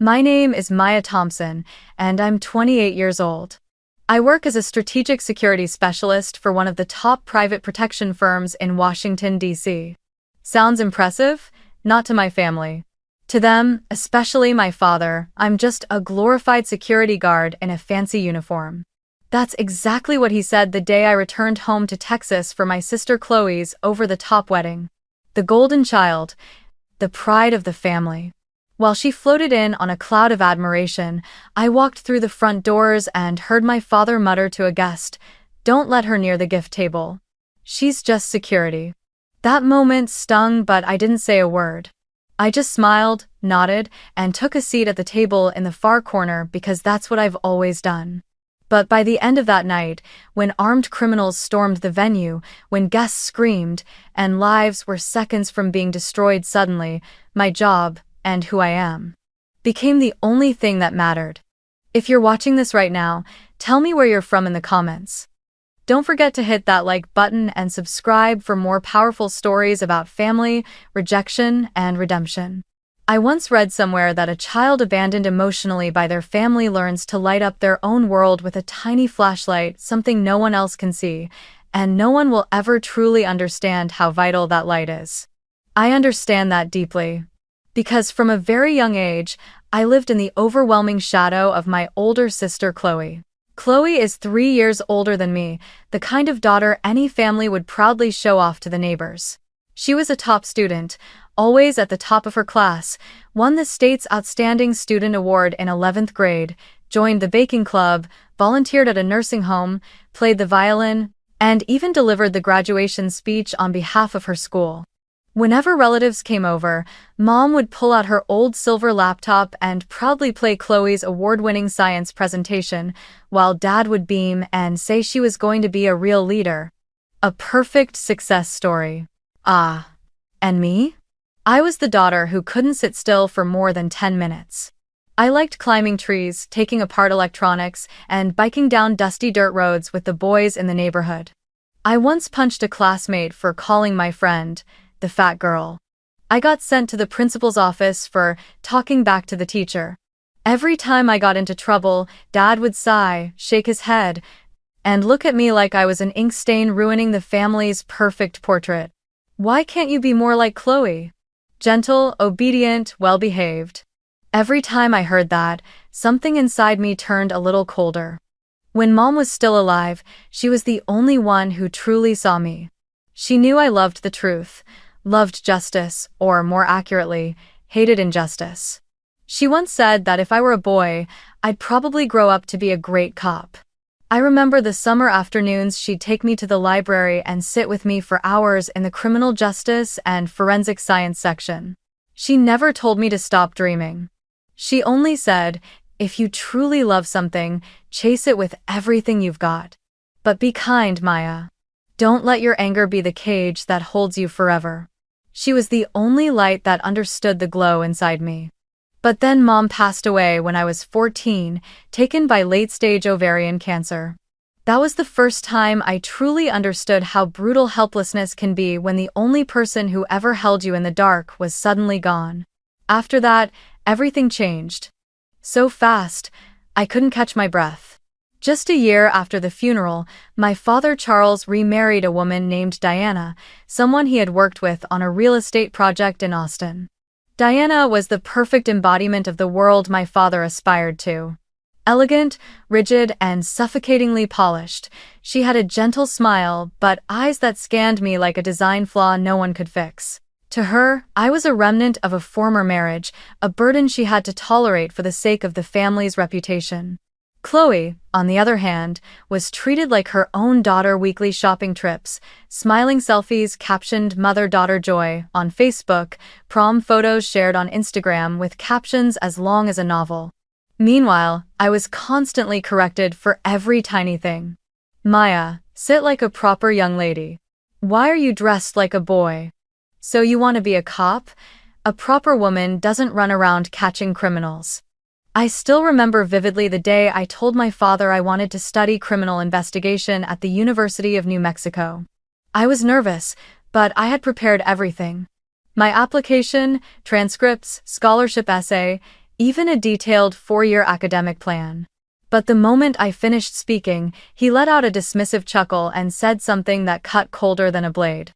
My name is Maya Thompson, and I'm 28 years old. I work as a strategic security specialist for one of the top private protection firms in Washington, D.C. Sounds impressive? Not to my family. To them, especially my father, I'm just a glorified security guard in a fancy uniform. That's exactly what he said the day I returned home to Texas for my sister Chloe's over-the-top wedding. The golden child, the pride of the family. While she floated in on a cloud of admiration, I walked through the front doors and heard my father mutter to a guest, "Don't let her near the gift table. She's just security." That moment stung, but I didn't say a word. I just smiled, nodded, and took a seat at the table in the far corner because that's what I've always done. But by the end of that night, when armed criminals stormed the venue, when guests screamed, and lives were seconds from being destroyed suddenly, my job, and who I am, became the only thing that mattered. If you're watching this right now, tell me where you're from in the comments. Don't forget to hit that like button and subscribe for more powerful stories about family, rejection, and redemption. I once read somewhere that a child abandoned emotionally by their family learns to light up their own world with a tiny flashlight, something no one else can see, and no one will ever truly understand how vital that light is. I understand that deeply. Because from a very young age, I lived in the overwhelming shadow of my older sister Chloe. Chloe is 3 years older than me, the kind of daughter any family would proudly show off to the neighbors. She was a top student, always at the top of her class, won the state's Outstanding Student Award in 11th grade, joined the baking club, volunteered at a nursing home, played the violin, and even delivered the graduation speech on behalf of her school. Whenever relatives came over, Mom would pull out her old silver laptop and proudly play Chloe's award-winning science presentation, while Dad would beam and say she was going to be a real leader. A perfect success story. Ah. And me? I was the daughter who couldn't sit still for more than 10 minutes. I liked climbing trees, taking apart electronics, and biking down dusty dirt roads with the boys in the neighborhood. I once punched a classmate for calling my friend the fat girl. I got sent to the principal's office for talking back to the teacher. Every time I got into trouble, Dad would sigh, shake his head, and look at me like I was an ink stain ruining the family's perfect portrait. Why can't you be more like Chloe? Gentle, obedient, well-behaved. Every time I heard that, something inside me turned a little colder. When Mom was still alive, she was the only one who truly saw me. She knew I loved the truth, loved justice, or more accurately, hated injustice. She once said that if I were a boy, I'd probably grow up to be a great cop. I remember the summer afternoons she'd take me to the library and sit with me for hours in the criminal justice and forensic science section. She never told me to stop dreaming. She only said, if you truly love something, chase it with everything you've got. But be kind, Maya. Don't let your anger be the cage that holds you forever. She was the only light that understood the glow inside me. But then Mom passed away when I was 14, taken by late-stage ovarian cancer. That was the first time I truly understood how brutal helplessness can be when the only person who ever held you in the dark was suddenly gone. After that, everything changed. So fast, I couldn't catch my breath. Just a year after the funeral, my father Charles remarried a woman named Diana, someone he had worked with on a real estate project in Austin. Diana was the perfect embodiment of the world my father aspired to. Elegant, rigid, and suffocatingly polished, she had a gentle smile but eyes that scanned me like a design flaw no one could fix. To her, I was a remnant of a former marriage, a burden she had to tolerate for the sake of the family's reputation. Chloe, on the other hand, was treated like her own daughter. Weekly shopping trips, smiling selfies captioned mother-daughter joy on Facebook, prom photos shared on Instagram with captions as long as a novel. Meanwhile, I was constantly corrected for every tiny thing. Maya, sit like a proper young lady. Why are you dressed like a boy? So you want to be a cop? A proper woman doesn't run around catching criminals. I still remember vividly the day I told my father I wanted to study criminal investigation at the University of New Mexico. I was nervous, but I had prepared everything. My application, transcripts, scholarship essay, even a detailed 4-year academic plan. But the moment I finished speaking, he let out a dismissive chuckle and said something that cut colder than a blade.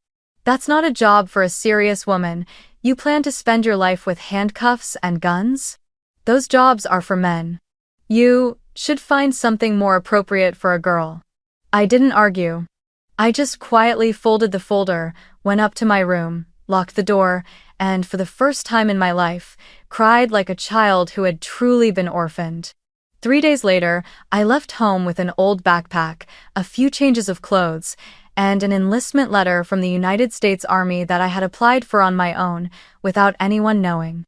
"That's not a job for a serious woman. You plan to spend your life with handcuffs and guns? Those jobs are for men. You should find something more appropriate for a girl." I didn't argue. I just quietly folded the folder, went up to my room, locked the door, and for the first time in my life, cried like a child who had truly been orphaned. 3 days later, I left home with an old backpack, a few changes of clothes, and an enlistment letter from the United States Army that I had applied for on my own, without anyone knowing.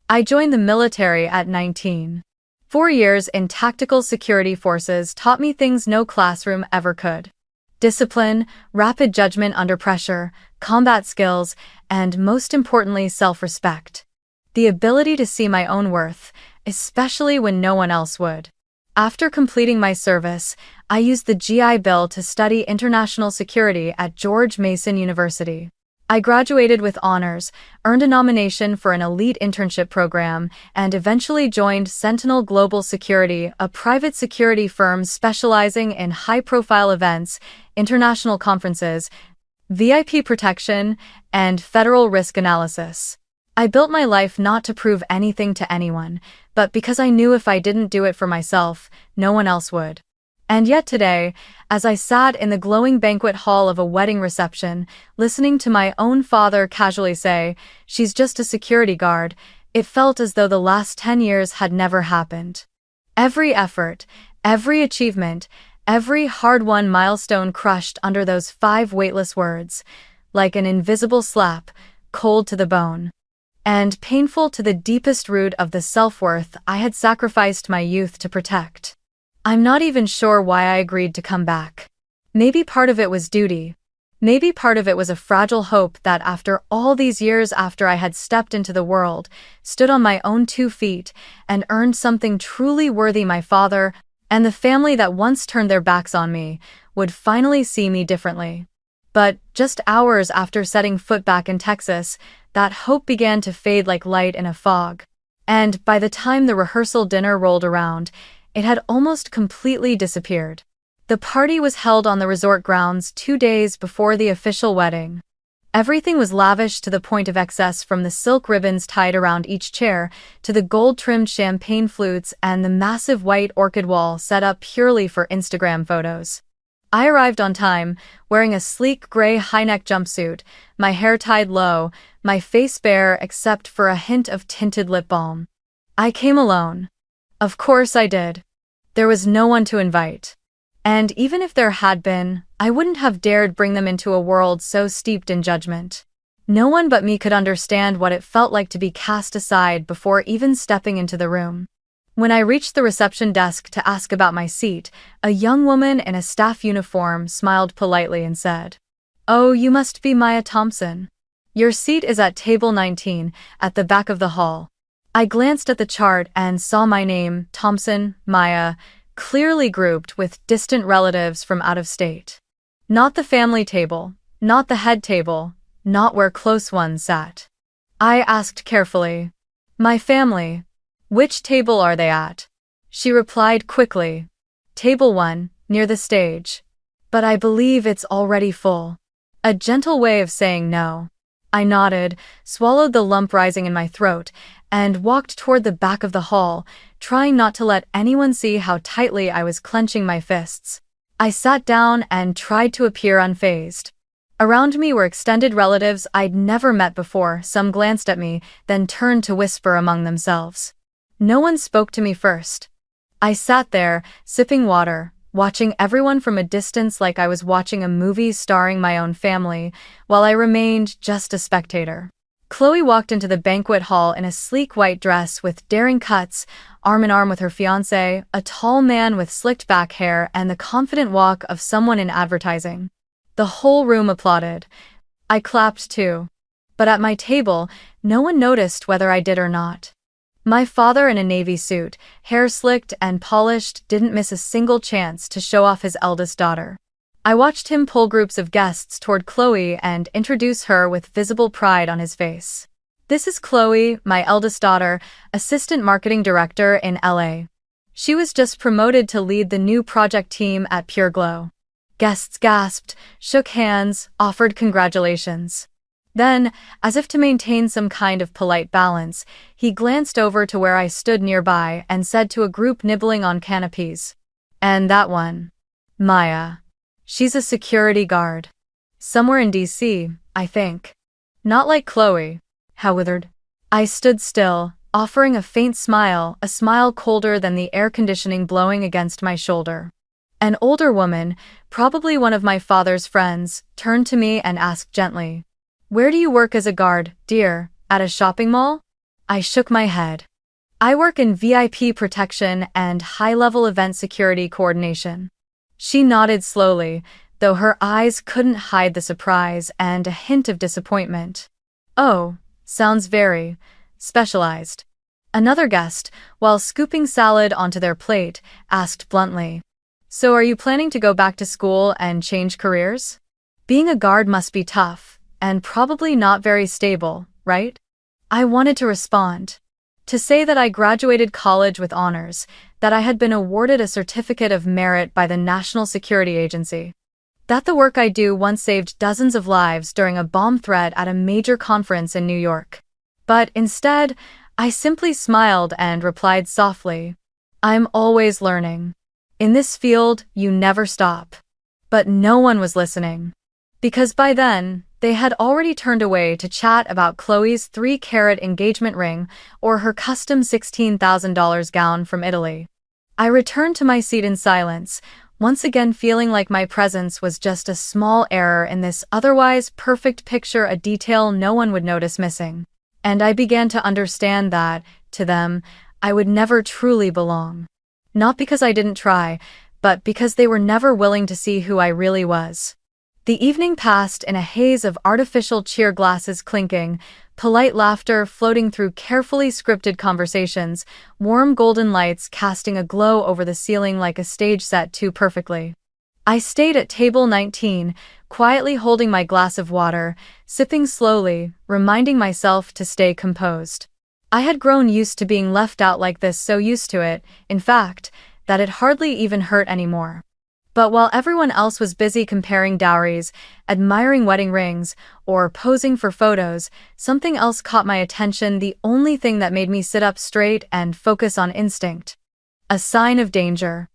I joined the military at 19. 4 years in tactical security forces taught me things no classroom ever could. Discipline, rapid judgment under pressure, combat skills, and most importantly, self-respect. The ability to see my own worth, especially when no one else would. After completing my service, I used the GI Bill to study international security at George Mason University. I graduated with honors, earned a nomination for an elite internship program, and eventually joined Sentinel Global Security, a private security firm specializing in high-profile events, international conferences, VIP protection, and federal risk analysis. I built my life not to prove anything to anyone, but because I knew if I didn't do it for myself, no one else would. And yet today, as I sat in the glowing banquet hall of a wedding reception, listening to my own father casually say, "She's just a security guard," it felt as though the last 10 years had never happened. Every effort, every achievement, every hard-won milestone crushed under those 5 weightless words, like an invisible slap, cold to the bone. And painful to the deepest root of the self-worth I had sacrificed my youth to protect. I'm not even sure why I agreed to come back. Maybe part of it was duty. Maybe part of it was a fragile hope that after all these years after I had stepped into the world, stood on my own 2 feet, and earned something truly worthy, my father and the family that once turned their backs on me would finally see me differently. But just hours after setting foot back in Texas, that hope began to fade like light in a fog. And by the time the rehearsal dinner rolled around, it had almost completely disappeared. The party was held on the resort grounds 2 days before the official wedding. Everything was lavish to the point of excess, from the silk ribbons tied around each chair to the gold-trimmed champagne flutes and the massive white orchid wall set up purely for Instagram photos. I arrived on time, wearing a sleek gray high-neck jumpsuit, my hair tied low, my face bare except for a hint of tinted lip balm. I came alone. Of course I did. There was no one to invite. And even if there had been, I wouldn't have dared bring them into a world so steeped in judgment. No one but me could understand what it felt like to be cast aside before even stepping into the room. When I reached the reception desk to ask about my seat, a young woman in a staff uniform smiled politely and said, "Oh, you must be Maya Thompson. Your seat is at table 19, at the back of the hall." I glanced at the chart and saw my name, Thompson, Maya, clearly grouped with distant relatives from out of state. Not the family table, not the head table, not where close ones sat. I asked carefully, "My family, which table are they at?" She replied quickly, "Table 1, near the stage. But I believe it's already full." A gentle way of saying no. I nodded, swallowed the lump rising in my throat, and walked toward the back of the hall, trying not to let anyone see how tightly I was clenching my fists. I sat down and tried to appear unfazed. Around me were extended relatives I'd never met before. Some glanced at me, then turned to whisper among themselves. No one spoke to me first. I sat there, sipping water, watching everyone from a distance like I was watching a movie starring my own family, while I remained just a spectator. Chloe walked into the banquet hall in a sleek white dress with daring cuts, arm in arm with her fiancé, a tall man with slicked back hair and the confident walk of someone in advertising. The whole room applauded. I clapped too. But at my table, no one noticed whether I did or not. My father, in a navy suit, hair slicked and polished, didn't miss a single chance to show off his eldest daughter. I watched him pull groups of guests toward Chloe and introduce her with visible pride on his face. This is Chloe, my eldest daughter, assistant marketing director in LA. She was just promoted to lead the new project team at Pure Glow. Guests gasped, shook hands, offered congratulations. Then, as if to maintain some kind of polite balance, he glanced over to where I stood nearby and said to a group nibbling on canopies, "And that one? Maya. She's a security guard. Somewhere in DC, I think. Not like Chloe." How withered. I stood still, offering a faint smile, a smile colder than the air conditioning blowing against my shoulder. An older woman, probably one of my father's friends, turned to me and asked gently, "Where do you work as a guard, dear? At a shopping mall?" I shook my head. "I work in VIP protection and high-level event security coordination." She nodded slowly, though her eyes couldn't hide the surprise and a hint of disappointment. "Oh, sounds very specialized." Another guest, while scooping salad onto their plate, asked bluntly, "So are you planning to go back to school and change careers? Being a guard must be tough, and probably not very stable, right?" I wanted to respond. To say that I graduated college with honors, that I had been awarded a certificate of merit by the National Security Agency, that the work I do once saved dozens of lives during a bomb threat at a major conference in New York. But instead, I simply smiled and replied softly, "I'm always learning. In this field, you never stop." But no one was listening. Because by then, they had already turned away to chat about Chloe's 3-carat engagement ring or her custom $16,000 gown from Italy. I returned to my seat in silence, once again feeling like my presence was just a small error in this otherwise perfect picture, a detail no one would notice missing. And I began to understand that, to them, I would never truly belong. Not because I didn't try, but because they were never willing to see who I really was. The evening passed in a haze of artificial cheer glasses clinking, polite laughter floating through carefully scripted conversations, warm golden lights casting a glow over the ceiling like a stage set too perfectly. I stayed at table 19, quietly holding my glass of water, sipping slowly, reminding myself to stay composed. I had grown used to being left out like this, so used to it, in fact, that it hardly even hurt anymore. But while everyone else was busy comparing dowries, admiring wedding rings, or posing for photos, something else caught my attention, the only thing that made me sit up straight and focus on instinct. A sign of danger.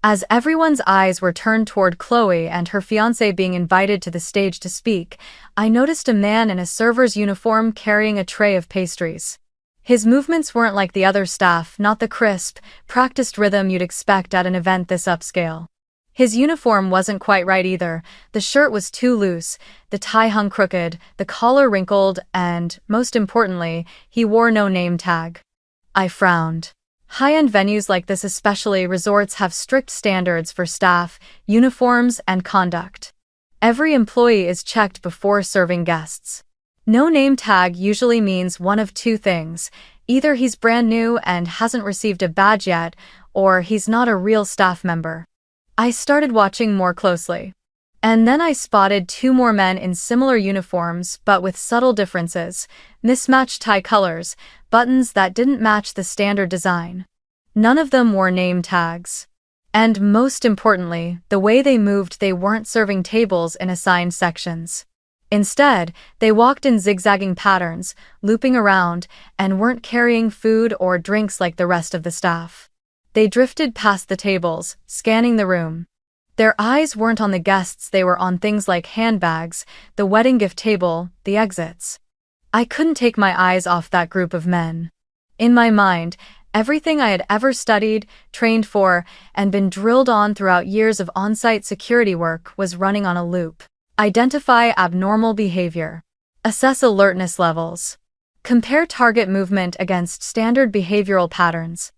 As everyone's eyes were turned toward Chloe and her fiancé being invited to the stage to speak, I noticed a man in a server's uniform carrying a tray of pastries. His movements weren't like the other staff, not the crisp, practiced rhythm you'd expect at an event this upscale. His uniform wasn't quite right either. The shirt was too loose, the tie hung crooked, the collar wrinkled, and, most importantly, he wore no name tag. I frowned. High-end venues like this, especially resorts, have strict standards for staff, uniforms, and conduct. Every employee is checked before serving guests. No name tag usually means one of two things. Either he's brand new and hasn't received a badge yet, or he's not a real staff member. I started watching more closely. And then I spotted 2 more men in similar uniforms but with subtle differences, mismatched tie colors, buttons that didn't match the standard design. None of them wore name tags. And most importantly, the way they moved, they weren't serving tables in assigned sections. Instead, they walked in zigzagging patterns, looping around, and weren't carrying food or drinks like the rest of the staff. They drifted past the tables, scanning the room. Their eyes weren't on the guests, they were on things like handbags, the wedding gift table, the exits. I couldn't take my eyes off that group of men. In my mind, everything I had ever studied, trained for, and been drilled on throughout years of on-site security work was running on a loop. Identify abnormal behavior. Assess alertness levels. Compare target movement against standard behavioral patterns.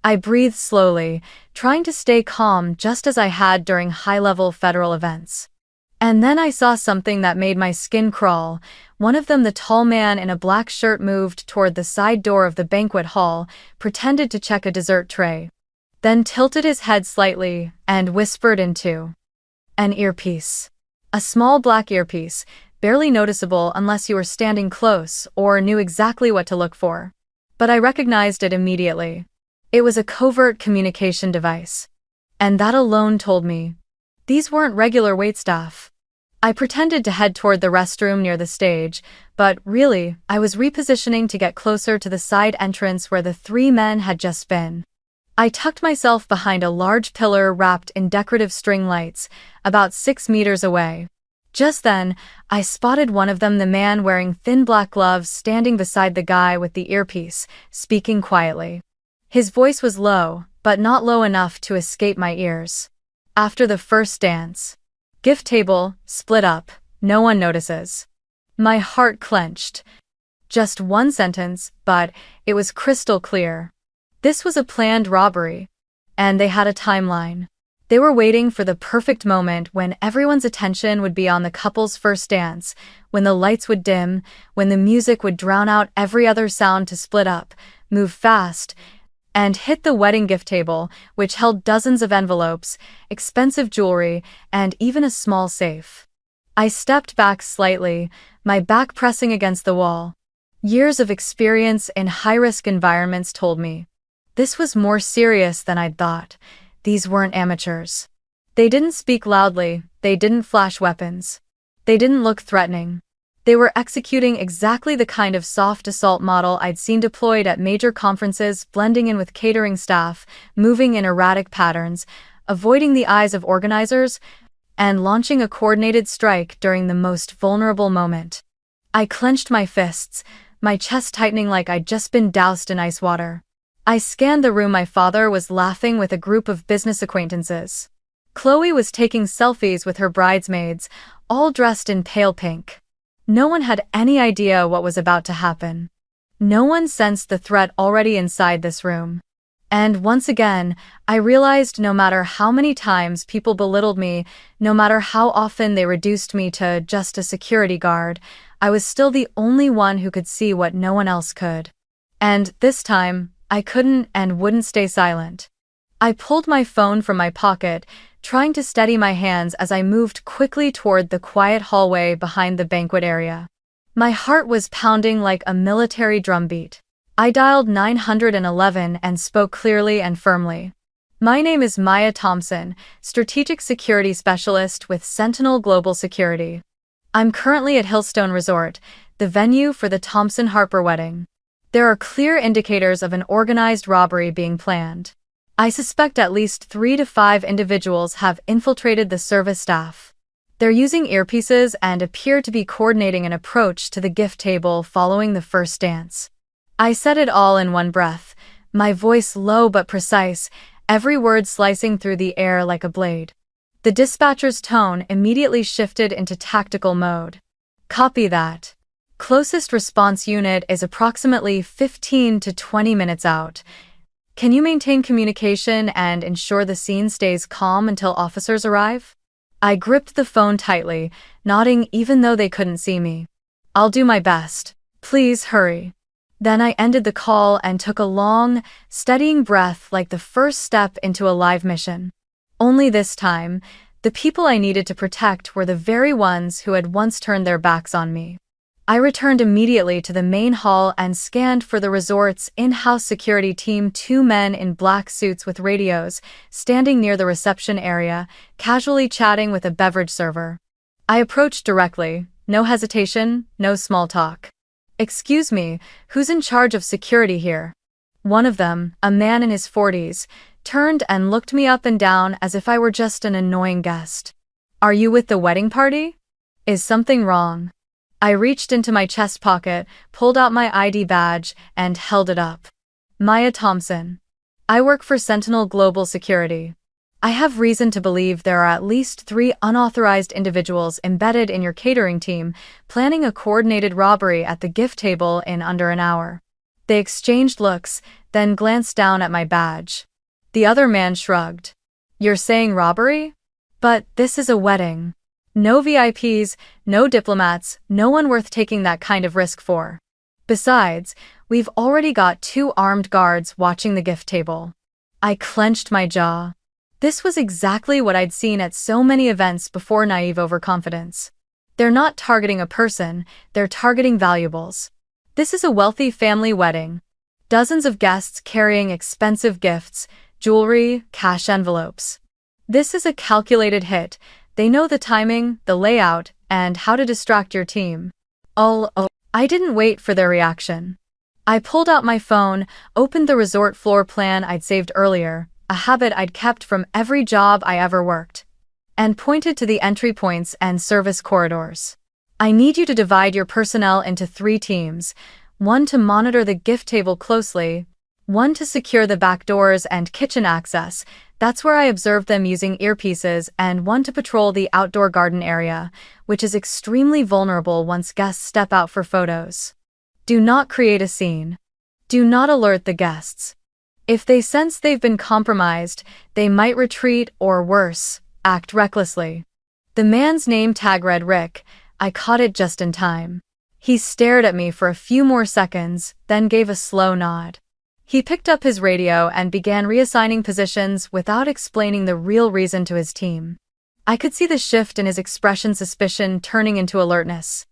I breathed slowly, trying to stay calm just as I had during high-level federal events. And then I saw something that made my skin crawl. One of them, the tall man in a black shirt, moved toward the side door of the banquet hall, pretended to check a dessert tray, then tilted his head slightly and whispered into an earpiece. A small black earpiece, barely noticeable unless you were standing close or knew exactly what to look for. But I recognized it immediately. It was a covert communication device. And that alone told me these weren't regular waitstaff. I pretended to head toward the restroom near the stage, but really, I was repositioning to get closer to the side entrance where the three men had just been. I tucked myself behind a large pillar wrapped in decorative string lights, about 6 meters away. Just then, I spotted one of them, the man wearing thin black gloves, standing beside the guy with the earpiece, speaking quietly. His voice was low, but not low enough to escape my ears. After the first dance. Gift table, split up, no one notices. My heart clenched. Just one sentence, but it was crystal clear. This was a planned robbery. And they had a timeline. They were waiting for the perfect moment when everyone's attention would be on the couple's first dance, when the lights would dim, when the music would drown out every other sound to split up, move fast, and hit the wedding gift table, which held dozens of envelopes, expensive jewelry, and even a small safe. I stepped back slightly, my back pressing against the wall. Years of experience in high-risk environments told me this was more serious than I'd thought. These weren't amateurs. They didn't speak loudly, they didn't flash weapons. They didn't look threatening. They were executing exactly the kind of soft assault model I'd seen deployed at major conferences, blending in with catering staff, moving in erratic patterns, avoiding the eyes of organizers, and launching a coordinated strike during the most vulnerable moment. I clenched my fists, my chest tightening like I'd just been doused in ice water. I scanned the room. My father was laughing with a group of business acquaintances. Chloe was taking selfies with her bridesmaids, all dressed in pale pink. No one had any idea what was about to happen. No one sensed the threat already inside this room. And once again, I realized no matter how many times people belittled me, no matter how often they reduced me to just a security guard, I was still the only one who could see what no one else could. And this time, I couldn't and wouldn't stay silent. I pulled my phone from my pocket, trying to steady my hands as I moved quickly toward the quiet hallway behind the banquet area. My heart was pounding like a military drumbeat. I dialed 911 and spoke clearly and firmly. My name is Maya Thompson, Strategic Security Specialist with Sentinel Global Security. I'm currently at Hillstone Resort, the venue for the Thompson-Harper wedding. There are clear indicators of an organized robbery being planned. I suspect at least 3 to 5 individuals have infiltrated the service staff. They're using earpieces and appear to be coordinating an approach to the gift table following the first dance. I said it all in one breath, my voice low but precise, every word slicing through the air like a blade. The dispatcher's tone immediately shifted into tactical mode. Copy that. Closest response unit is approximately 15 to 20 minutes out. Can you maintain communication and ensure the scene stays calm until officers arrive? I gripped the phone tightly, nodding even though they couldn't see me. I'll do my best. Please hurry. Then I ended the call and took a long, steadying breath like the first step into a live mission. Only this time, the people I needed to protect were the very ones who had once turned their backs on me. I returned immediately to the main hall and scanned for the resort's in-house security team, 2 men in black suits with radios, standing near the reception area, casually chatting with a beverage server. I approached directly, no hesitation, no small talk. Excuse me, who's in charge of security here? One of them, a man in his 40s, turned and looked me up and down as if I were just an annoying guest. Are you with the wedding party? Is something wrong? I reached into my chest pocket, pulled out my ID badge, and held it up. Maya Thompson. I work for Sentinel Global Security. I have reason to believe there are at least 3 unauthorized individuals embedded in your catering team, planning a coordinated robbery at the gift table in under an hour. They exchanged looks, then glanced down at my badge. The other man shrugged. You're saying robbery? But this is a wedding. No VIPs, no diplomats, no one worth taking that kind of risk for. Besides, we've already got 2 armed guards watching the gift table. I clenched my jaw. This was exactly what I'd seen at so many events before: naive overconfidence. They're not targeting a person, they're targeting valuables. This is a wealthy family wedding. Dozens of guests carrying expensive gifts, jewelry, cash envelopes. This is a calculated hit. They know the timing, the layout, and how to distract your team. Oh, I didn't wait for their reaction. I pulled out my phone, opened the resort floor plan I'd saved earlier, a habit I'd kept from every job I ever worked, and pointed to the entry points and service corridors. I need you to divide your personnel into 3 teams, one to monitor the gift table closely, one to secure the back doors and kitchen access, that's where I observed them using earpieces, and one to patrol the outdoor garden area, which is extremely vulnerable once guests step out for photos. Do not create a scene. Do not alert the guests. If they sense they've been compromised, they might retreat or worse, act recklessly. The man's name tag read Rick. I caught it just in time. He stared at me for a few more seconds, then gave a slow nod. He picked up his radio and began reassigning positions without explaining the real reason to his team. I could see the shift in his expression, suspicion turning into alertness.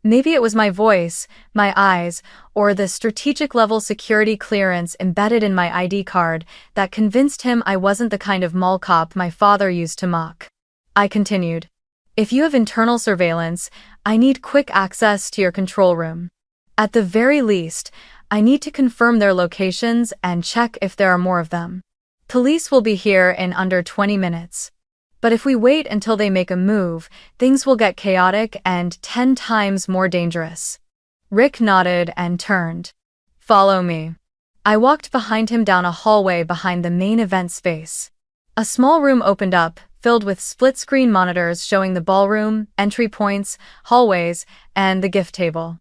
Maybe it was my voice, my eyes, or the strategic-level security clearance embedded in my ID card that convinced him I wasn't the kind of mall cop my father used to mock. I continued. If you have internal surveillance, I need quick access to your control room. At the very least, I need to confirm their locations and check if there are more of them. Police will be here in under 20 minutes. But if we wait until they make a move, things will get chaotic and 10 times more dangerous. Rick nodded and turned. Follow me. I walked behind him down a hallway behind the main event space. A small room opened up, filled with split-screen monitors showing the ballroom, entry points, hallways, and the gift table.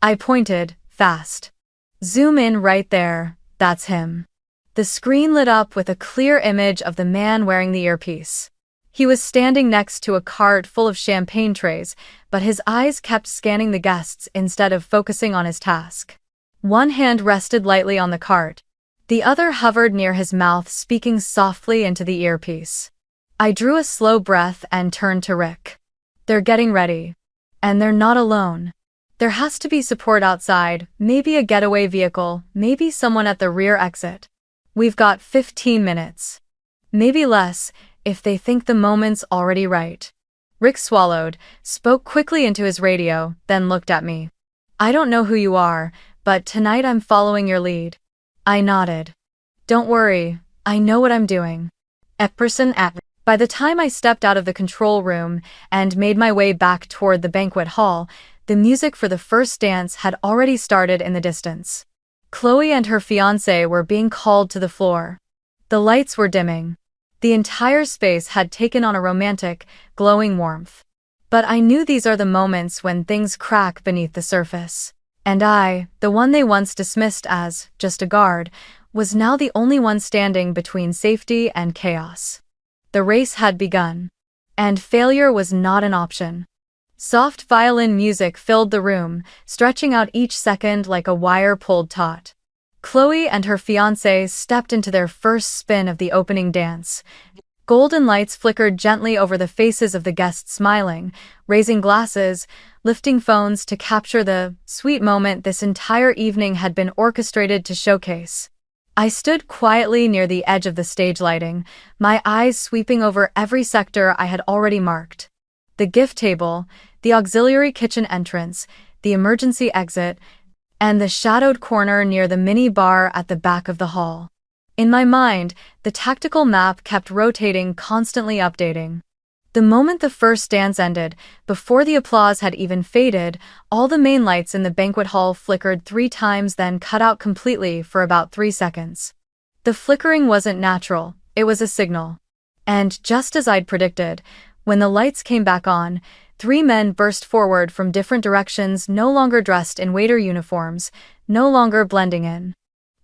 I pointed, fast. Zoom in right there, that's him. The screen lit up with a clear image of the man wearing the earpiece. He was standing next to a cart full of champagne trays, but his eyes kept scanning the guests instead of focusing on his task. One hand rested lightly on the cart. The other hovered near his mouth, speaking softly into the earpiece. I drew a slow breath and turned to Rick. They're getting ready. And they're not alone. There has to be support outside, maybe a getaway vehicle, maybe someone at the rear exit. We've got 15 minutes. Maybe less, if they think the moment's already right. Rick swallowed, spoke quickly into his radio, then looked at me. I don't know who you are, but tonight I'm following your lead. I nodded. Don't worry, I know what I'm doing. By the time I stepped out of the control room and made my way back toward the banquet hall, the music for the first dance had already started in the distance. Chloe and her fiancé were being called to the floor. The lights were dimming. The entire space had taken on a romantic, glowing warmth. But I knew these are the moments when things crack beneath the surface. And I, the one they once dismissed as just a guard, was now the only one standing between safety and chaos. The race had begun. And failure was not an option. Soft violin music filled the room, stretching out each second like a wire-pulled taut. Chloe and her fiancé stepped into their first spin of the opening dance. Golden lights flickered gently over the faces of the guests, smiling, raising glasses, lifting phones to capture the sweet moment this entire evening had been orchestrated to showcase. I stood quietly near the edge of the stage lighting, my eyes sweeping over every sector I had already marked. The gift table, the auxiliary kitchen entrance, the emergency exit, and the shadowed corner near the mini bar at the back of the hall. In my mind, the tactical map kept rotating, constantly updating. The moment the first dance ended, before the applause had even faded, all the main lights in the banquet hall flickered 3 times, then cut out completely for about 3 seconds. The flickering wasn't natural, it was a signal. And just as I'd predicted, when the lights came back on, 3 men burst forward from different directions, no longer dressed in waiter uniforms, no longer blending in.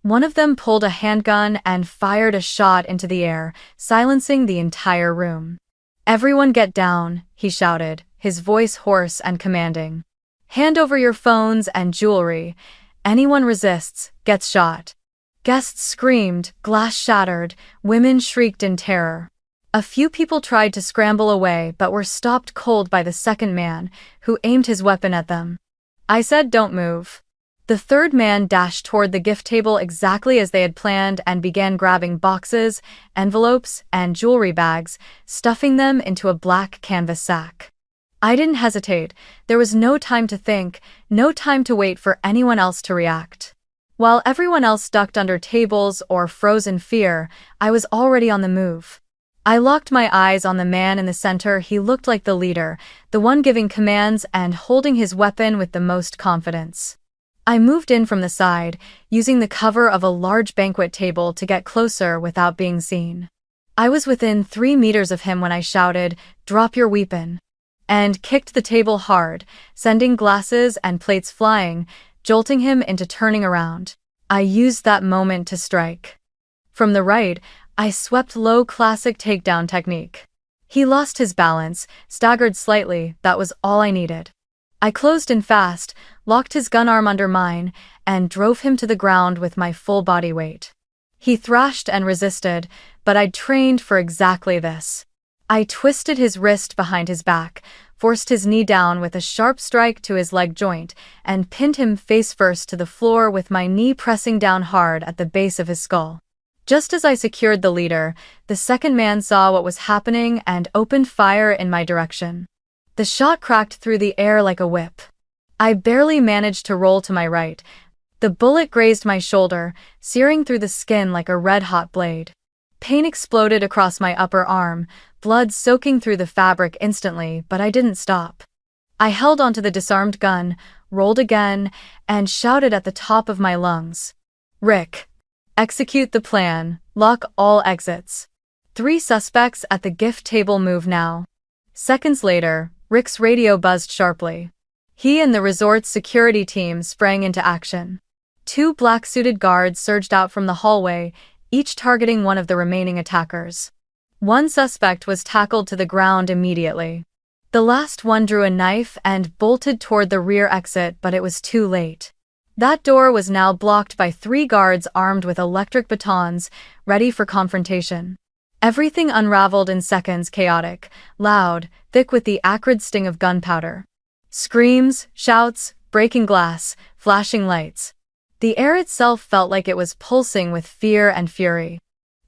One of them pulled a handgun and fired a shot into the air, silencing the entire room. "Everyone get down," he shouted, his voice hoarse and commanding. "Hand over your phones and jewelry. Anyone resists, gets shot." Guests screamed, glass shattered, women shrieked in terror. A few people tried to scramble away but were stopped cold by the second man, who aimed his weapon at them. I said, "Don't move." The third man dashed toward the gift table exactly as they had planned and began grabbing boxes, envelopes, and jewelry bags, stuffing them into a black canvas sack. I didn't hesitate. There was no time to think, no time to wait for anyone else to react. While everyone else ducked under tables or froze in fear, I was already on the move. I locked my eyes on the man in the center. He looked like the leader, the one giving commands and holding his weapon with the most confidence. I moved in from the side, using the cover of a large banquet table to get closer without being seen. I was within 3 meters of him when I shouted, "Drop your weapon," and kicked the table hard, sending glasses and plates flying, jolting him into turning around. I used that moment to strike. From the right, I swept low, classic takedown technique. He lost his balance, staggered slightly. That was all I needed. I closed in fast, locked his gun arm under mine, and drove him to the ground with my full body weight. He thrashed and resisted, but I'd trained for exactly this. I twisted his wrist behind his back, forced his knee down with a sharp strike to his leg joint, and pinned him face first to the floor with my knee pressing down hard at the base of his skull. Just as I secured the leader, the second man saw what was happening and opened fire in my direction. The shot cracked through the air like a whip. I barely managed to roll to my right. The bullet grazed my shoulder, searing through the skin like a red-hot blade. Pain exploded across my upper arm, blood soaking through the fabric instantly, but I didn't stop. I held onto the disarmed gun, rolled again, and shouted at the top of my lungs. "Rick, execute the plan, lock all exits. 3 suspects at the gift table, move now." Seconds later, Rick's radio buzzed sharply. He and the resort's security team sprang into action. 2 black-suited guards surged out from the hallway, each targeting one of the remaining attackers. One suspect was tackled to the ground immediately. The last one drew a knife and bolted toward the rear exit, but it was too late. That door was now blocked by 3 guards armed with electric batons, ready for confrontation. Everything unraveled in seconds, chaotic, loud, thick with the acrid sting of gunpowder. Screams, shouts, breaking glass, flashing lights. The air itself felt like it was pulsing with fear and fury.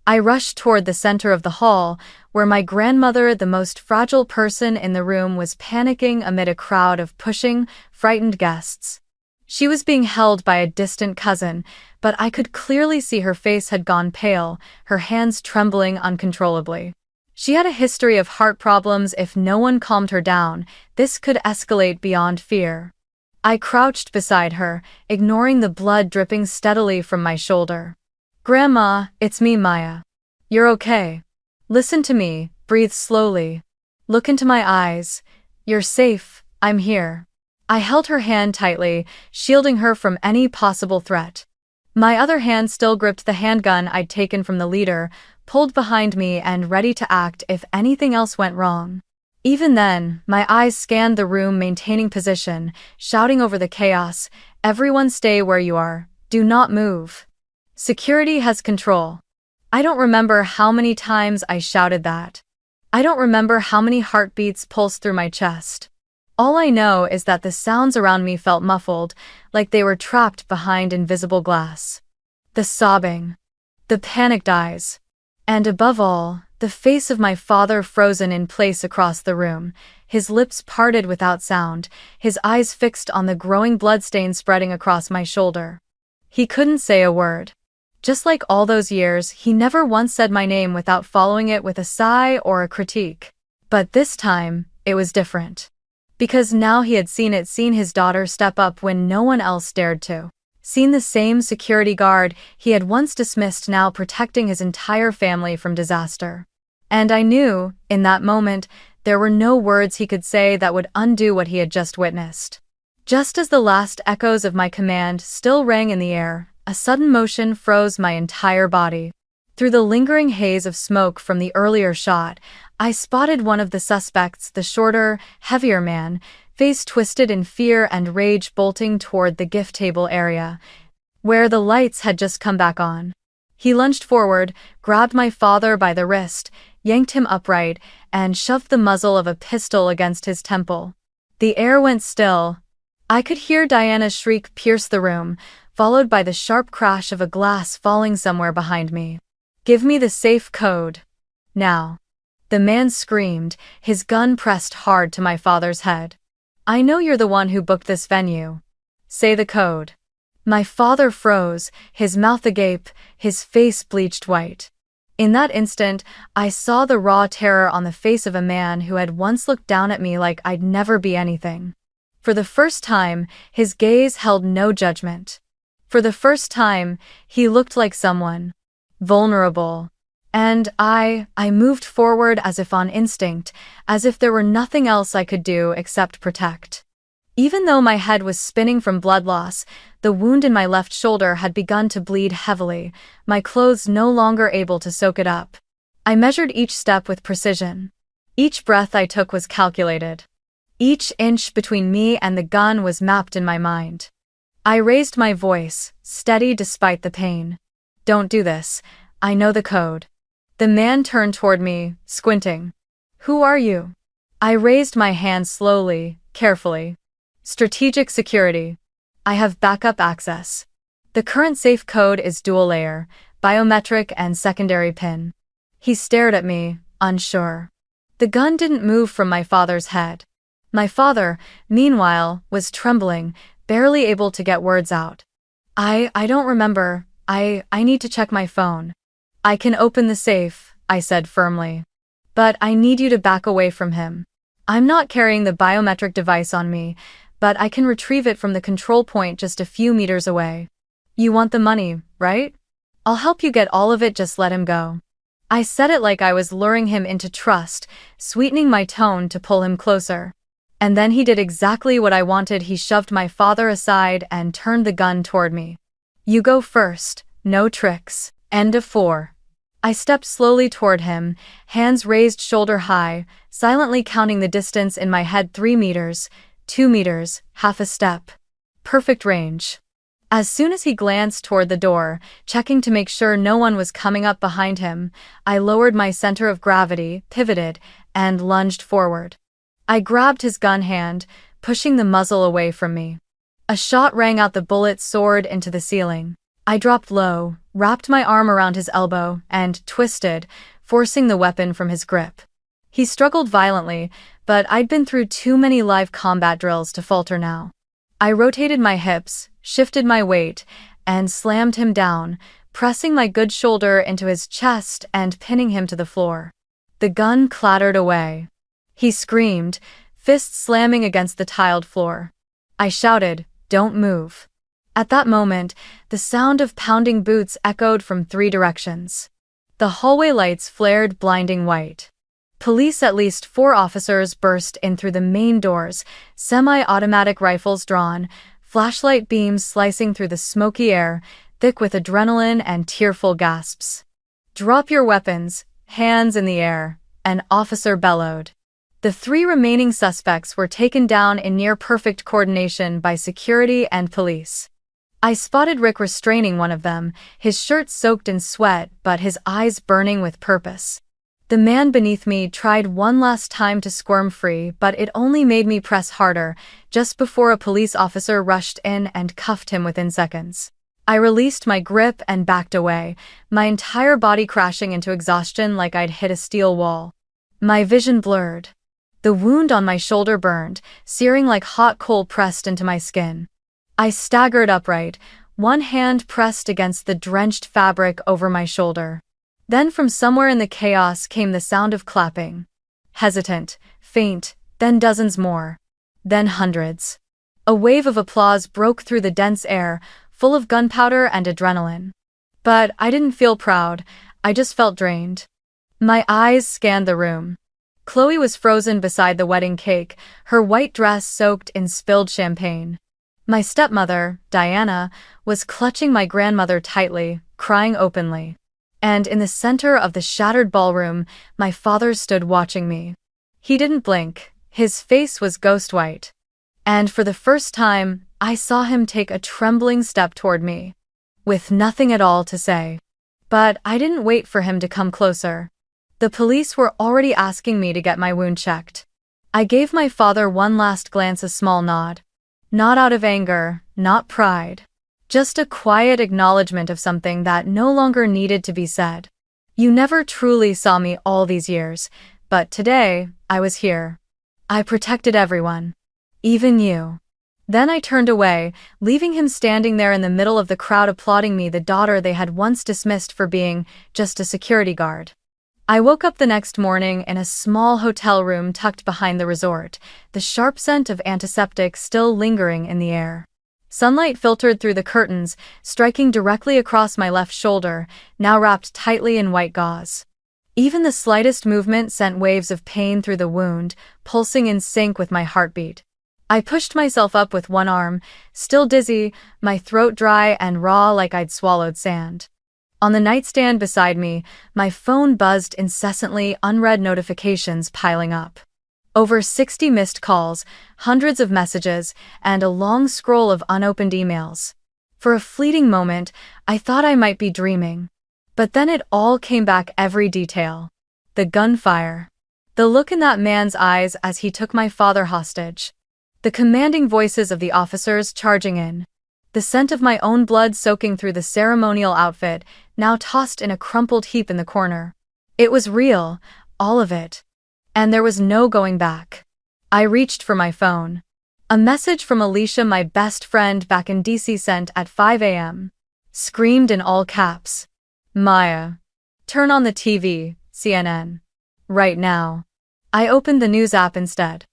I rushed toward the center of the hall, where my grandmother, the most fragile person in the room, was panicking amid a crowd of pushing, frightened guests. She was being held by a distant cousin, but I could clearly see her face had gone pale, her hands trembling uncontrollably. She had a history of heart problems. If no one calmed her down, this could escalate beyond fear. I crouched beside her, ignoring the blood dripping steadily from my shoulder. "Grandma, it's me, Maya. You're okay. Listen to me, breathe slowly. Look into my eyes. You're safe, I'm here." I held her hand tightly, shielding her from any possible threat. My other hand still gripped the handgun I'd taken from the leader, pulled behind me and ready to act if anything else went wrong. Even then, my eyes scanned the room, maintaining position, shouting over the chaos, "Everyone stay where you are. Do not move. Security has control." I don't remember how many times I shouted that. I don't remember how many heartbeats pulsed through my chest. All I know is that the sounds around me felt muffled, like they were trapped behind invisible glass. The sobbing, the panicked eyes, and above all, the face of my father frozen in place across the room, his lips parted without sound, his eyes fixed on the growing bloodstain spreading across my shoulder. He couldn't say a word. Just like all those years, he never once said my name without following it with a sigh or a critique. But this time, it was different. Because now he had seen it, seen his daughter step up when no one else dared to. Seen the same security guard he had once dismissed now protecting his entire family from disaster. And I knew, in that moment, there were no words he could say that would undo what he had just witnessed. Just as the last echoes of my command still rang in the air, a sudden motion froze my entire body. Through the lingering haze of smoke from the earlier shot, I spotted one of the suspects, the shorter, heavier man, face twisted in fear and rage, bolting toward the gift table area, where the lights had just come back on. He lunged forward, grabbed my father by the wrist, yanked him upright, and shoved the muzzle of a pistol against his temple. The air went still. I could hear Diana's shriek pierce the room, followed by the sharp crash of a glass falling somewhere behind me. "Give me the safe code. Now." The man screamed, his gun pressed hard to my father's head. "I know you're the one who booked this venue. Say the code." My father froze, his mouth agape, his face bleached white. In that instant, I saw the raw terror on the face of a man who had once looked down at me like I'd never be anything. For the first time, his gaze held no judgment. For the first time, he looked like someone vulnerable. And I moved forward as if on instinct, as if there were nothing else I could do except protect. Even though my head was spinning from blood loss, the wound in my left shoulder had begun to bleed heavily, my clothes no longer able to soak it up. I measured each step with precision. Each breath I took was calculated. Each inch between me and the gun was mapped in my mind. I raised my voice, steady despite the pain. "Don't do this. I know the code." The man turned toward me, squinting. "Who are you?" I raised my hand slowly, carefully. "Strategic security. I have backup access. The current safe code is dual layer, biometric and secondary PIN." He stared at me, unsure. The gun didn't move from my father's head. My father, meanwhile, was trembling, barely able to get words out. I don't remember. I need to check my phone." "I can open the safe," I said firmly. "But I need you to back away from him. I'm not carrying the biometric device on me, but I can retrieve it from the control point just a few meters away. You want the money, right? I'll help you get all of it, just let him go." I said it like I was luring him into trust, sweetening my tone to pull him closer. And then he did exactly what I wanted. He shoved my father aside and turned the gun toward me. "You go first, no tricks. End of 4. I stepped slowly toward him, hands raised shoulder high, silently counting the distance in my head. 3 meters, 2 meters, half a step. Perfect range. As soon as he glanced toward the door, checking to make sure no one was coming up behind him, I lowered my center of gravity, pivoted, and lunged forward. I grabbed his gun hand, pushing the muzzle away from me. A shot rang out, the bullet soared into the ceiling. I dropped low, wrapped my arm around his elbow, and twisted, forcing the weapon from his grip. He struggled violently, but I'd been through too many live combat drills to falter now. I rotated my hips, shifted my weight, and slammed him down, pressing my good shoulder into his chest and pinning him to the floor. The gun clattered away. He screamed, fists slamming against the tiled floor. I shouted, "Don't move." At that moment, the sound of pounding boots echoed from 3 directions. The hallway lights flared blinding white. Police, at least 4 officers, burst in through the main doors, semi-automatic rifles drawn, flashlight beams slicing through the smoky air, thick with adrenaline and tearful gasps. "Drop your weapons, hands in the air," an officer bellowed. The 3 remaining suspects were taken down in near-perfect coordination by security and police. I spotted Rick restraining one of them, his shirt soaked in sweat but his eyes burning with purpose. The man beneath me tried one last time to squirm free, but it only made me press harder, just before a police officer rushed in and cuffed him within seconds. I released my grip and backed away, my entire body crashing into exhaustion like I'd hit a steel wall. My vision blurred. The wound on my shoulder burned, searing like hot coal pressed into my skin. I staggered upright, one hand pressed against the drenched fabric over my shoulder. Then from somewhere in the chaos came the sound of clapping. Hesitant, faint, then dozens more. Then hundreds. A wave of applause broke through the dense air, full of gunpowder and adrenaline. But I didn't feel proud, I just felt drained. My eyes scanned the room. Chloe was frozen beside the wedding cake, her white dress soaked in spilled champagne. My stepmother, Diana, was clutching my grandmother tightly, crying openly. And in the center of the shattered ballroom, my father stood watching me. He didn't blink, his face was ghost white. And for the first time, I saw him take a trembling step toward me, with nothing at all to say. But I didn't wait for him to come closer. The police were already asking me to get my wound checked. I gave my father one last glance, a small nod. Not out of anger, not pride. Just a quiet acknowledgement of something that no longer needed to be said. You never truly saw me all these years, but today, I was here. I protected everyone. Even you. Then I turned away, leaving him standing there in the middle of the crowd applauding me, the daughter they had once dismissed for being just a security guard. I woke up the next morning in a small hotel room tucked behind the resort, the sharp scent of antiseptic still lingering in the air. Sunlight filtered through the curtains, striking directly across my left shoulder, now wrapped tightly in white gauze. Even the slightest movement sent waves of pain through the wound, pulsing in sync with my heartbeat. I pushed myself up with one arm, still dizzy, my throat dry and raw like I'd swallowed sand. On the nightstand beside me, my phone buzzed incessantly, unread notifications piling up. Over 60 missed calls, hundreds of messages, and a long scroll of unopened emails. For a fleeting moment, I thought I might be dreaming. But then it all came back, every detail. The gunfire. The look in that man's eyes as he took my father hostage. The commanding voices of the officers charging in. The scent of my own blood soaking through the ceremonial outfit, now tossed in a crumpled heap in the corner. It was real, all of it. And there was no going back. I reached for my phone. A message from Alicia, my best friend back in DC, sent at 5 a.m. Screamed in all caps. Maya. Turn on the TV, CNN. Right now. I opened the news app instead.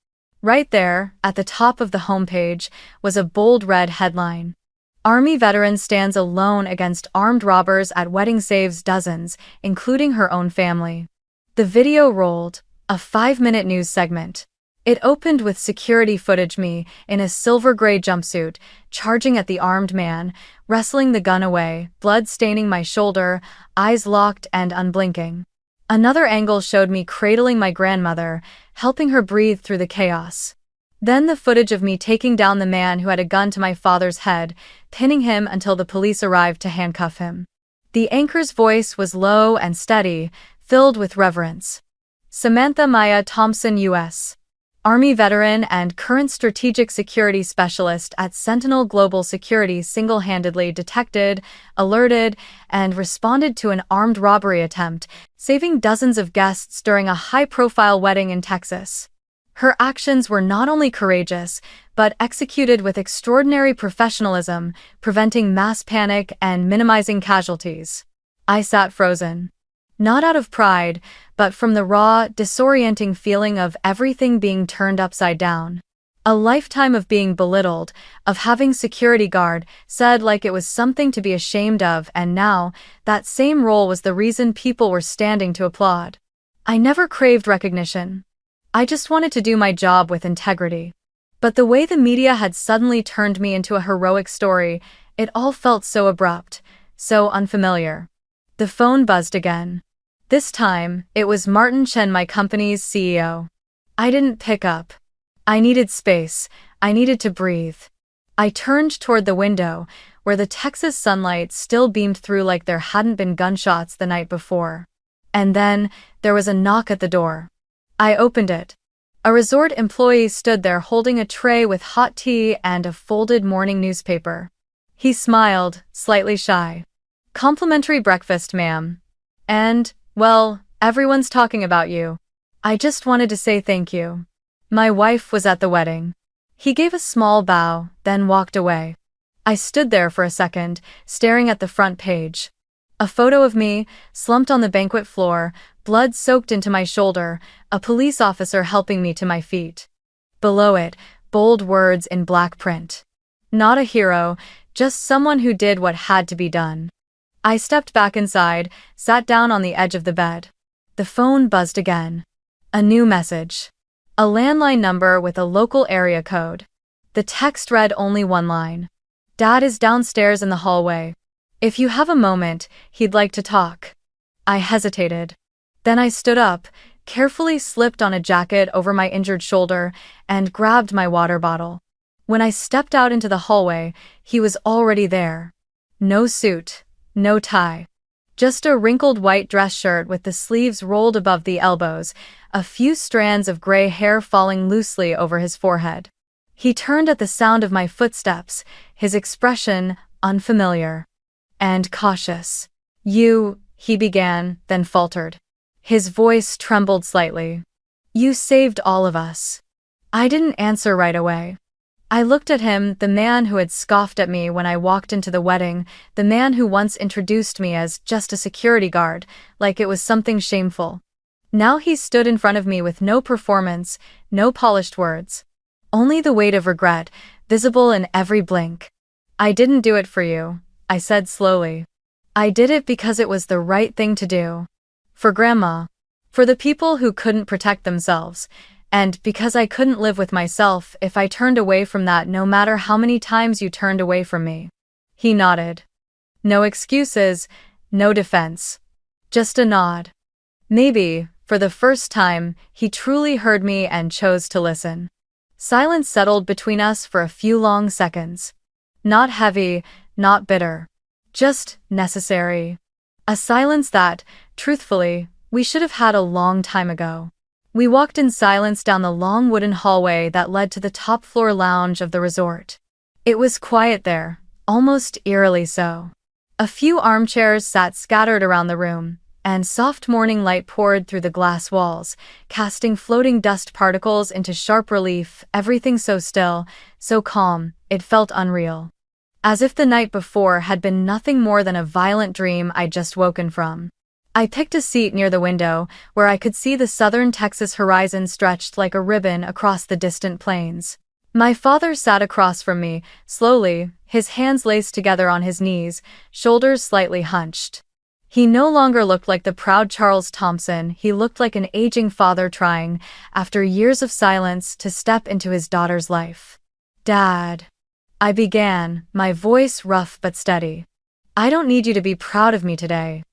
Right there, at the top of the homepage, was a bold red headline. Army veteran stands alone against armed robbers at wedding, saves dozens, including her own family. The video rolled, a 5-minute news segment. It opened with security footage, me, in a silver-gray jumpsuit, charging at the armed man, wrestling the gun away, blood staining my shoulder, eyes locked and unblinking. Another angle showed me cradling my grandmother, helping her breathe through the chaos. Then the footage of me taking down the man who had a gun to my father's head, pinning him until the police arrived to handcuff him. The anchor's voice was low and steady, filled with reverence. Samantha Maya Thompson, U.S. Army veteran and current strategic security specialist at Sentinel Global Security, single-handedly detected, alerted, and responded to an armed robbery attempt, saving dozens of guests during a high-profile wedding in Texas. Her actions were not only courageous, but executed with extraordinary professionalism, preventing mass panic and minimizing casualties. I sat frozen. Not out of pride, but from the raw, disorienting feeling of everything being turned upside down. A lifetime of being belittled, of having security guard said like it was something to be ashamed of, and now, that same role was the reason people were standing to applaud. I never craved recognition. I just wanted to do my job with integrity. But the way the media had suddenly turned me into a heroic story, it all felt so abrupt, so unfamiliar. The phone buzzed again. This time, it was Martin Chen, my company's CEO. I didn't pick up. I needed space. I needed to breathe. I turned toward the window, where the Texas sunlight still beamed through like there hadn't been gunshots the night before. And then, there was a knock at the door. I opened it. A resort employee stood there holding a tray with hot tea and a folded morning newspaper. He smiled, slightly shy. "Complimentary breakfast, ma'am. And, well, everyone's talking about you. I just wanted to say thank you. My wife was at the wedding." He gave a small bow, then walked away. I stood there for a second, staring at the front page. A photo of me, slumped on the banquet floor, blood soaked into my shoulder, a police officer helping me to my feet. Below it, bold words in black print. Not a hero, just someone who did what had to be done. I stepped back inside, sat down on the edge of the bed. The phone buzzed again. A new message. A landline number with a local area code. The text read only one line. "Dad is downstairs in the hallway. If you have a moment, he'd like to talk." I hesitated. Then I stood up, carefully slipped on a jacket over my injured shoulder, and grabbed my water bottle. When I stepped out into the hallway, he was already there. No suit, no tie. Just a wrinkled white dress shirt with the sleeves rolled above the elbows, a few strands of gray hair falling loosely over his forehead. He turned at the sound of my footsteps, his expression unfamiliar and cautious. "You," he began, then faltered. His voice trembled slightly. "You saved all of us." I didn't answer right away. I looked at him, the man who had scoffed at me when I walked into the wedding, the man who once introduced me as just a security guard, like it was something shameful. Now he stood in front of me with no performance, no polished words. Only the weight of regret, visible in every blink. "I didn't do it for you," I said slowly. "I did it because it was the right thing to do. For Grandma. For the people who couldn't protect themselves. And because I couldn't live with myself if I turned away from that, no matter how many times you turned away from me." He nodded. No excuses, no defense. Just a nod. Maybe, for the first time, he truly heard me and chose to listen. Silence settled between us for a few long seconds. Not heavy, not bitter. Just necessary. A silence that, truthfully, we should have had a long time ago. We walked in silence down the long wooden hallway that led to the top-floor lounge of the resort. It was quiet there, almost eerily so. A few armchairs sat scattered around the room, and soft morning light poured through the glass walls, casting floating dust particles into sharp relief, everything so still, so calm, it felt unreal. As if the night before had been nothing more than a violent dream I'd just woken from. I picked a seat near the window, where I could see the southern Texas horizon stretched like a ribbon across the distant plains. My father sat across from me, slowly, his hands laced together on his knees, shoulders slightly hunched. He no longer looked like the proud Charles Thompson, he looked like an aging father trying, after years of silence, to step into his daughter's life. "Dad," I began, my voice rough but steady. "I don't need you to be proud of me today."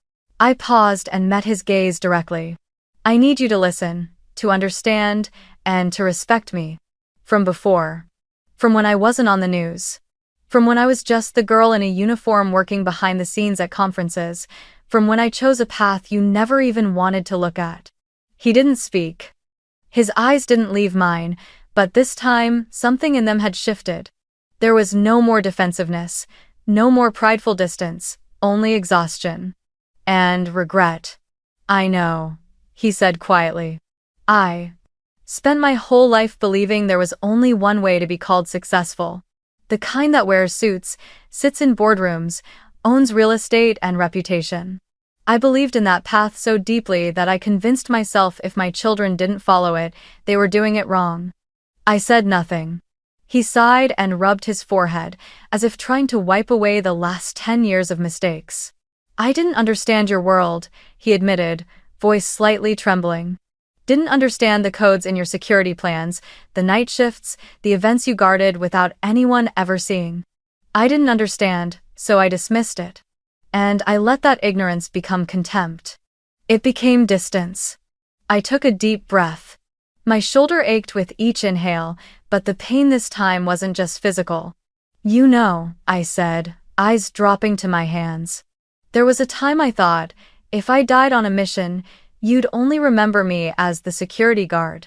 I paused and met his gaze directly. "I need you to listen, to understand, and to respect me. From before. From when I wasn't on the news. From when I was just the girl in a uniform working behind the scenes at conferences. From when I chose a path you never even wanted to look at." He didn't speak. His eyes didn't leave mine, but this time, something in them had shifted. There was no more defensiveness, no more prideful distance, only exhaustion. And regret. "I know," he said quietly. "I spent my whole life believing there was only one way to be called successful. The kind that wears suits, sits in boardrooms, owns real estate and reputation. I believed in that path so deeply that I convinced myself if my children didn't follow it, they were doing it wrong." I said nothing. He sighed and rubbed his forehead, as if trying to wipe away the last 10 years of mistakes. "I didn't understand your world," he admitted, voice slightly trembling. "Didn't understand the codes in your security plans, the night shifts, the events you guarded without anyone ever seeing. I didn't understand, so I dismissed it. And I let that ignorance become contempt. It became distance." I took a deep breath. My shoulder ached with each inhale, but the pain this time wasn't just physical. "You know," I said, eyes dropping to my hands. "There was a time I thought, if I died on a mission, you'd only remember me as the security guard.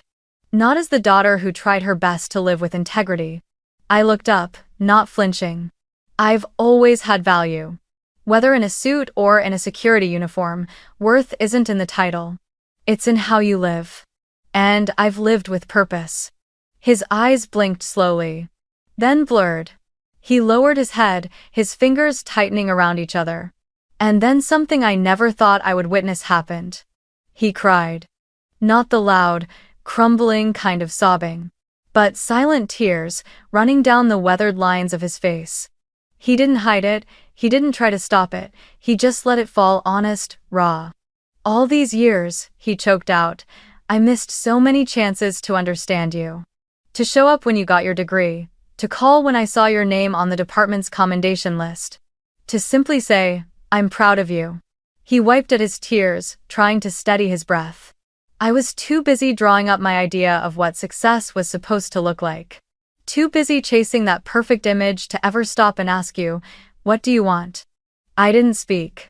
Not as the daughter who tried her best to live with integrity." I looked up, not flinching. "I've always had value. Whether in a suit or in a security uniform, worth isn't in the title. It's in how you live. And I've lived with purpose." His eyes blinked slowly. Then blurred. He lowered his head, his fingers tightening around each other. "And then something I never thought I would witness happened." He cried. Not the loud, crumbling kind of sobbing, but silent tears running down the weathered lines of his face. He didn't hide it, he didn't try to stop it, he just let it fall honest, raw. "All these years," he choked out, "I missed so many chances to understand you. To show up when you got your degree, to call when I saw your name on the department's commendation list. To simply say, 'I'm proud of you.'" He wiped at his tears, trying to steady his breath. "I was too busy drawing up my idea of what success was supposed to look like. Too busy chasing that perfect image to ever stop and ask you, 'What do you want?'" I didn't speak.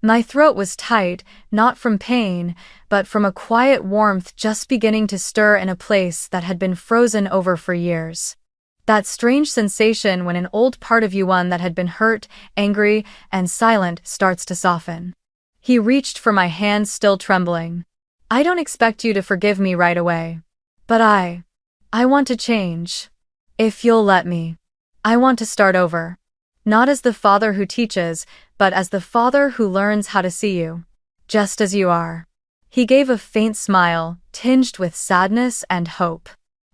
My throat was tight, not from pain, but from a quiet warmth just beginning to stir in a place that had been frozen over for years. That strange sensation when an old part of you, one that had been hurt, angry, and silent, starts to soften. He reached for my hand, still trembling. I don't expect you to forgive me right away. But I want to change. If you'll let me. I want to start over. Not as the father who teaches, but as the father who learns how to see you. Just as you are. He gave a faint smile, tinged with sadness and hope.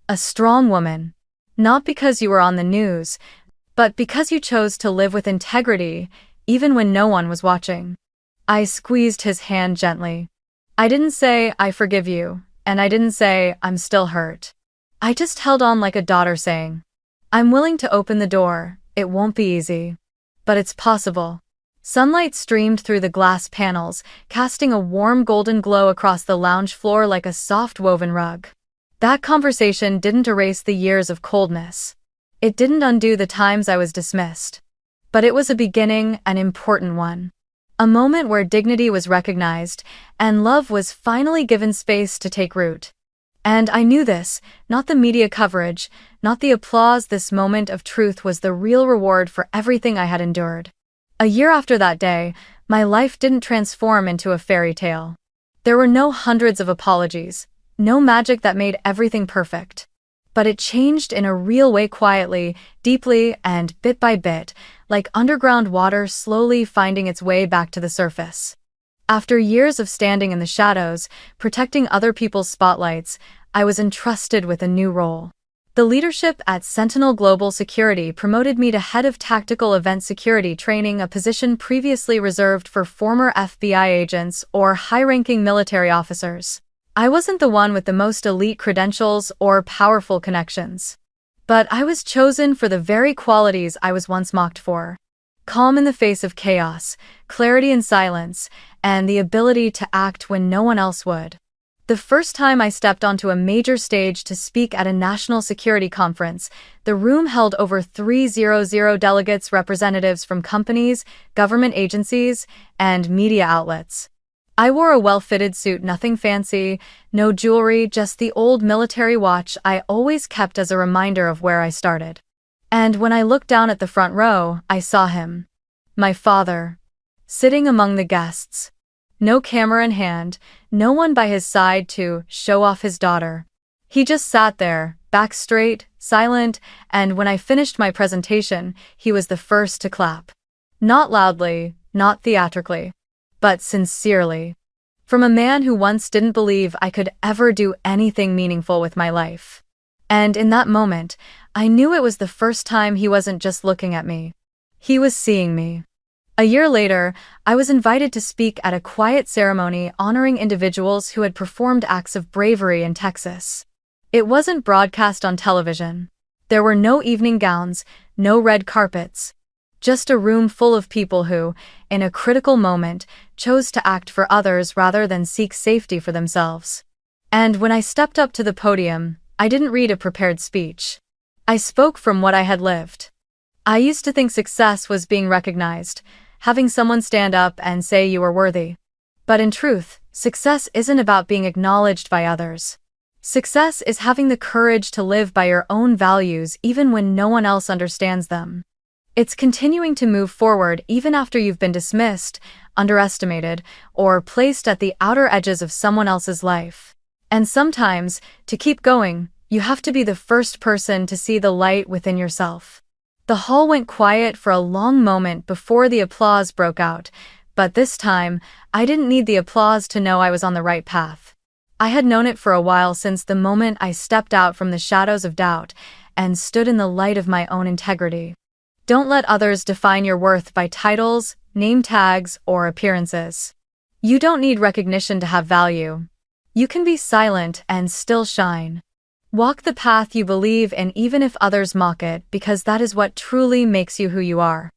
A strong woman. Not because you were on the news, but because you chose to live with integrity, even when no one was watching. I squeezed his hand gently. I didn't say, I forgive you, and I didn't say, I'm still hurt. I just held on like a daughter saying, I'm willing to open the door, it won't be easy. But it's possible. Sunlight streamed through the glass panels, casting a warm golden glow across the lounge floor like a soft woven rug. That conversation didn't erase the years of coldness. It didn't undo the times I was dismissed. But it was a beginning, an important one. A moment where dignity was recognized, and love was finally given space to take root. And I knew this, not the media coverage, not the applause. This moment of truth was the real reward for everything I had endured. A year after that day, my life didn't transform into a fairy tale. There were no hundreds of apologies, no magic that made everything perfect. But it changed in a real way, quietly, deeply, and bit by bit, like underground water slowly finding its way back to the surface. After years of standing in the shadows, protecting other people's spotlights, I was entrusted with a new role. The leadership at Sentinel Global Security promoted me to head of tactical event security training, a position previously reserved for former FBI agents or high-ranking military officers. I wasn't the one with the most elite credentials or powerful connections. But I was chosen for the very qualities I was once mocked for. Calm in the face of chaos, clarity in silence, and the ability to act when no one else would. The first time I stepped onto a major stage to speak at a national security conference, the room held over 300 delegates, representatives from companies, government agencies, and media outlets. I wore a well-fitted suit, nothing fancy, no jewelry, just the old military watch I always kept as a reminder of where I started. And when I looked down at the front row, I saw him. My father. Sitting among the guests. No camera in hand, no one by his side to show off his daughter. He just sat there, back straight, silent, and when I finished my presentation, he was the first to clap. Not loudly, not theatrically, but sincerely. From a man who once didn't believe I could ever do anything meaningful with my life. And in that moment, I knew it was the first time he wasn't just looking at me. He was seeing me. A year later, I was invited to speak at a quiet ceremony honoring individuals who had performed acts of bravery in Texas. It wasn't broadcast on television. There were no evening gowns, no red carpets. Just a room full of people who, in a critical moment, chose to act for others rather than seek safety for themselves. And when I stepped up to the podium, I didn't read a prepared speech. I spoke from what I had lived. I used to think success was being recognized, having someone stand up and say you were worthy. But in truth, success isn't about being acknowledged by others. Success is having the courage to live by your own values even when no one else understands them. It's continuing to move forward even after you've been dismissed, underestimated, or placed at the outer edges of someone else's life. And sometimes, to keep going, you have to be the first person to see the light within yourself. The hall went quiet for a long moment before the applause broke out, but this time, I didn't need the applause to know I was on the right path. I had known it for a while, since the moment I stepped out from the shadows of doubt and stood in the light of my own integrity. Don't let others define your worth by titles, name tags, or appearances. You don't need recognition to have value. You can be silent and still shine. Walk the path you believe in even if others mock it, because that is what truly makes you who you are.